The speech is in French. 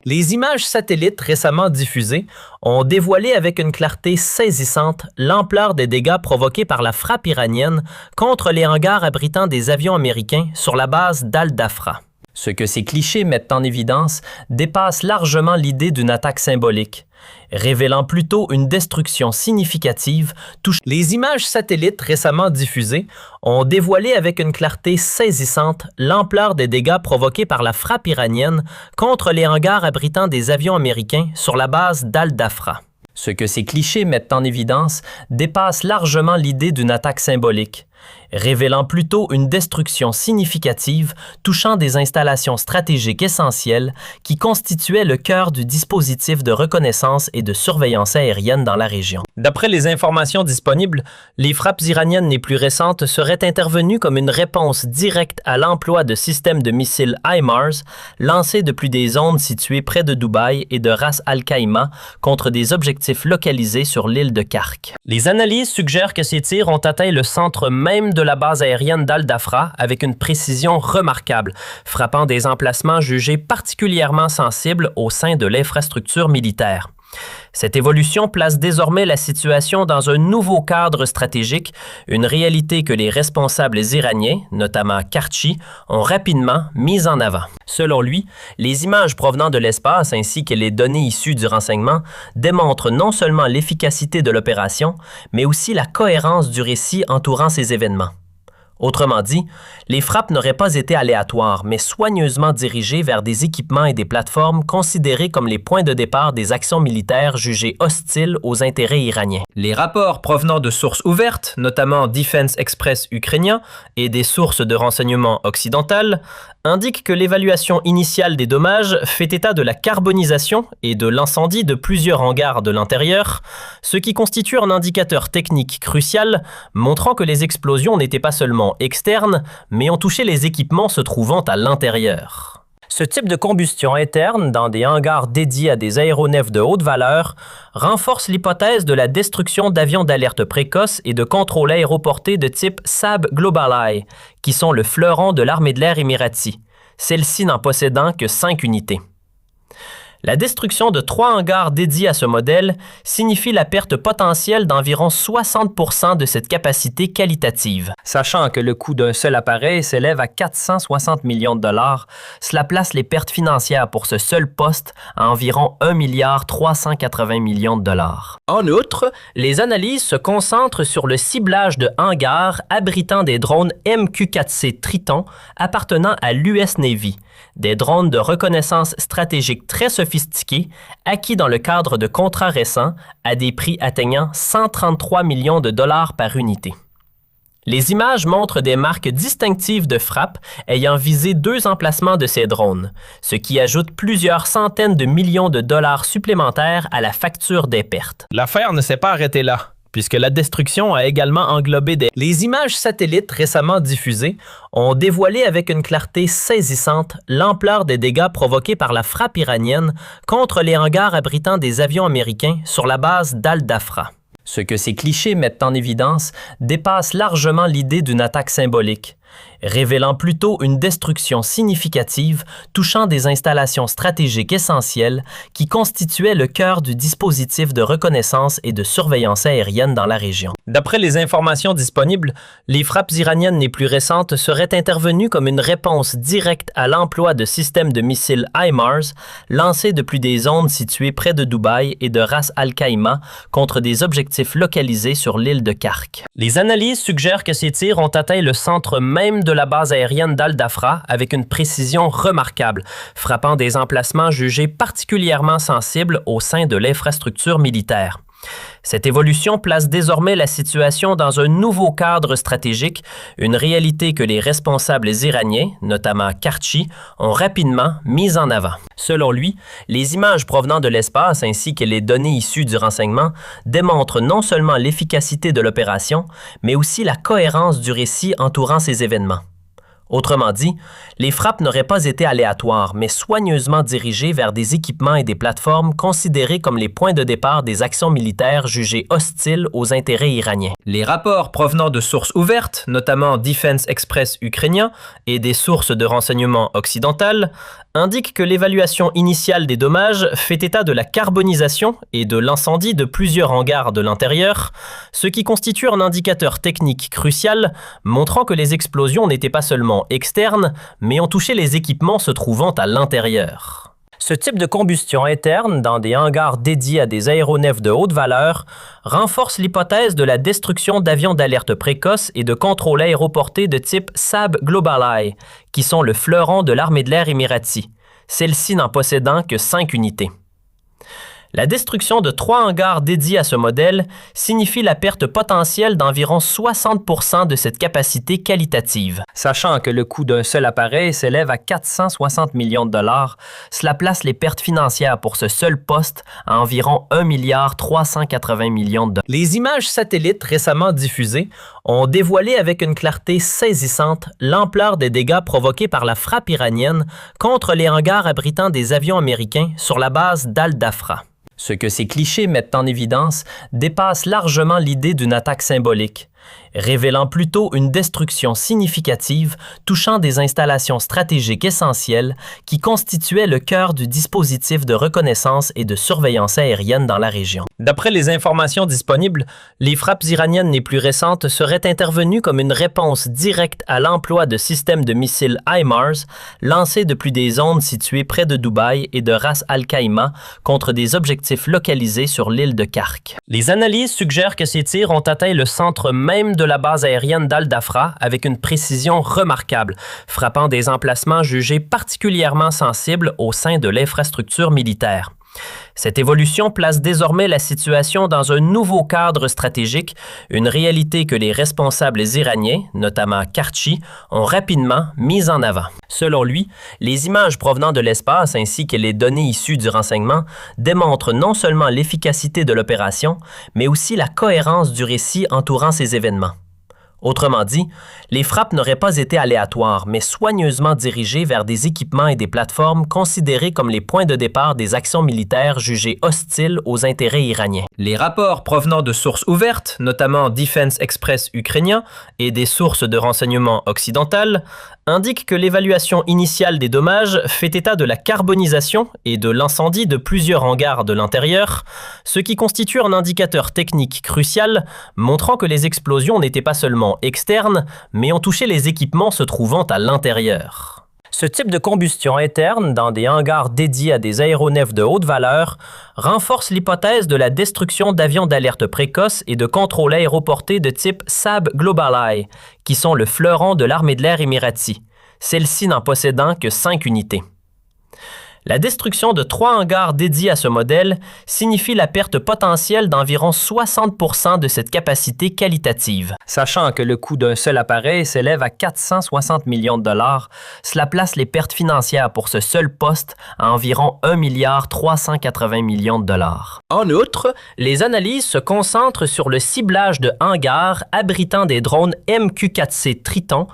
Les images satellites récemment diffusées ont dévoilé avec une clarté saisissante l'ampleur des dégâts provoqués par la frappe iranienne contre les hangars abritant des avions américains sur la base d'Al-Dafra. Ce que ces clichés mettent en évidence dépasse largement l'idée d'une attaque symbolique, révélant plutôt une destruction significative touchant. Les images satellites récemment diffusées ont dévoilé avec une clarté saisissante l'ampleur des dégâts provoqués par la frappe iranienne contre les hangars abritant des avions américains sur la base d'Al-Dafra. Ce que ces clichés mettent en évidence dépasse largement l'idée d'une attaque symbolique, révélant plutôt une destruction significative touchant des installations stratégiques essentielles qui constituaient le cœur du dispositif de reconnaissance et de surveillance aérienne dans la région. D'après les informations disponibles, les frappes iraniennes les plus récentes seraient intervenues comme une réponse directe à l'emploi de systèmes de missiles HIMARS lancés depuis des zones situées près de Dubaï et de Ras Al Khaimah contre des objectifs localisés sur l'île de Kark. Les analyses suggèrent que ces tirs ont atteint le centre même de la base aérienne d'Al-Dafra avec une précision remarquable, frappant des emplacements jugés particulièrement sensibles au sein de l'infrastructure militaire. Cette évolution place désormais la situation dans un nouveau cadre stratégique, une réalité que les responsables iraniens, notamment Karchi, ont rapidement mise en avant. Selon lui, les images provenant de l'espace ainsi que les données issues du renseignement démontrent non seulement l'efficacité de l'opération, mais aussi la cohérence du récit entourant ces événements. Autrement dit, les frappes n'auraient pas été aléatoires, mais soigneusement dirigées vers des équipements et des plateformes considérés comme les points de départ des actions militaires jugées hostiles aux intérêts iraniens. Les rapports provenant de sources ouvertes, notamment Defense Express ukrainien et des sources de renseignement occidentales, indiquent que l'évaluation initiale des dommages fait état de la carbonisation et de l'incendie de plusieurs hangars de l'intérieur, ce qui constitue un indicateur technique crucial montrant que les explosions n'étaient pas seulement externes, mais ont touché les équipements se trouvant à l'intérieur. Ce type de combustion interne dans des hangars dédiés à des aéronefs de haute valeur renforce l'hypothèse de la destruction d'avions d'alerte précoce et de contrôle aéroporté de type Saab Global Eye, qui sont le fleuron de l'armée de l'air émirati, celle-ci n'en possédant que 5 unités. La destruction de 3 hangars dédiés à ce modèle signifie la perte potentielle d'environ 60% de cette capacité qualitative. Sachant que le coût d'un seul appareil s'élève à 460 millions de dollars, cela place les pertes financières pour ce seul poste à environ 1,380 milliard de dollars. En outre, les analyses se concentrent sur le ciblage de hangars abritant des drones MQ-4C Triton appartenant à l'US Navy, des drones de reconnaissance stratégique très sophistiqués acquis dans le cadre de contrats récents à des prix atteignant 133 millions de dollars par unité. Les images montrent des marques distinctives de frappe ayant visé 2 emplacements de ces drones, ce qui ajoute plusieurs centaines de millions de dollars supplémentaires à la facture des pertes. L'affaire ne s'est pas arrêtée là, puisque la destruction a également englobé des... Les images satellites récemment diffusées ont dévoilé avec une clarté saisissante l'ampleur des dégâts provoqués par la frappe iranienne contre les hangars abritant des avions américains sur la base d'Al-Dafra. Ce que ces clichés mettent en évidence dépasse largement l'idée d'une attaque symbolique, révélant plutôt une destruction significative touchant des installations stratégiques essentielles qui constituaient le cœur du dispositif de reconnaissance et de surveillance aérienne dans la région. D'après les informations disponibles, les frappes iraniennes les plus récentes seraient intervenues comme une réponse directe à l'emploi de systèmes de missiles HIMARS lancés depuis des zones situées près de Dubaï et de Ras Al Khaimah contre des objectifs localisés sur l'île de Kark. Les analyses suggèrent que ces tirs ont atteint le centre même de la base aérienne d'Al-Dafra avec une précision remarquable, frappant des emplacements jugés particulièrement sensibles au sein de l'infrastructure militaire. Cette évolution place désormais la situation dans un nouveau cadre stratégique, une réalité que les responsables iraniens, notamment Karchi, ont rapidement mise en avant. Selon lui, les images provenant de l'espace ainsi que les données issues du renseignement démontrent non seulement l'efficacité de l'opération, mais aussi la cohérence du récit entourant ces événements. Autrement dit, les frappes n'auraient pas été aléatoires, mais soigneusement dirigées vers des équipements et des plateformes considérés comme les points de départ des actions militaires jugées hostiles aux intérêts iraniens. Les rapports provenant de sources ouvertes, notamment Defense Express ukrainien et des sources de renseignement occidentales, indiquent que l'évaluation initiale des dommages fait état de la carbonisation et de l'incendie de plusieurs hangars de l'intérieur, ce qui constitue un indicateur technique crucial montrant que les explosions n'étaient pas seulement externes, mais ont touché les équipements se trouvant à l'intérieur. Ce type de combustion interne dans des hangars dédiés à des aéronefs de haute valeur renforce l'hypothèse de la destruction d'avions d'alerte précoce et de contrôle aéroporté de type Saab Global Eye, qui sont le fleuron de l'armée de l'air émirati, celle-ci n'en possédant que 5 unités. La destruction de 3 hangars dédiés à ce modèle signifie la perte potentielle d'environ 60% de cette capacité qualitative. Sachant que le coût d'un seul appareil s'élève à 460 millions de dollars, cela place les pertes financières pour ce seul poste à environ 1,380 milliard de dollars. Les images satellites récemment diffusées ont dévoilé avec une clarté saisissante l'ampleur des dégâts provoqués par la frappe iranienne contre les hangars abritant des avions américains sur la base d'Al-Dafra. Ce que ces clichés mettent en évidence dépasse largement l'idée d'une attaque symbolique, révélant plutôt une destruction significative touchant des installations stratégiques essentielles qui constituaient le cœur du dispositif de reconnaissance et de surveillance aérienne dans la région. D'après les informations disponibles, les frappes iraniennes les plus récentes seraient intervenues comme une réponse directe à l'emploi de systèmes de missiles HIMARS lancés depuis des zones situées près de Dubaï et de Ras Al-Khaimah contre des objectifs localisés sur l'île de Kark. Les analyses suggèrent que ces tirs ont atteint le centre même de la base aérienne d'Al-Dafra avec une précision remarquable, frappant des emplacements jugés particulièrement sensibles au sein de l'infrastructure militaire. Cette évolution place désormais la situation dans un nouveau cadre stratégique, une réalité que les responsables iraniens, notamment Karchi, ont rapidement mise en avant. Selon lui, les images provenant de l'espace ainsi que les données issues du renseignement démontrent non seulement l'efficacité de l'opération, mais aussi la cohérence du récit entourant ces événements. Autrement dit, les frappes n'auraient pas été aléatoires, mais soigneusement dirigées vers des équipements et des plateformes considérés comme les points de départ des actions militaires jugées hostiles aux intérêts iraniens. Les rapports provenant de sources ouvertes, notamment Defense Express ukrainien et des sources de renseignement occidentales, indiquent que l'évaluation initiale des dommages fait état de la carbonisation et de l'incendie de plusieurs hangars de l'intérieur, ce qui constitue un indicateur technique crucial montrant que les explosions n'étaient pas seulement externes, mais ont touché les équipements se trouvant à l'intérieur. Ce type de combustion interne dans des hangars dédiés à des aéronefs de haute valeur renforce l'hypothèse de la destruction d'avions d'alerte précoce et de contrôle aéroporté de type Saab Global Eye, qui sont le fleuron de l'armée de l'air émirati, celle-ci n'en possédant que 5 unités. La destruction de 3 hangars dédiés à ce modèle signifie la perte potentielle d'environ 60% de cette capacité qualitative. Sachant que le coût d'un seul appareil s'élève à 460 millions de dollars, cela place les pertes financières pour ce seul poste à environ 1,380 milliard de dollars. En outre, les analyses se concentrent sur le ciblage de hangars abritant des drones MQ-4C Triton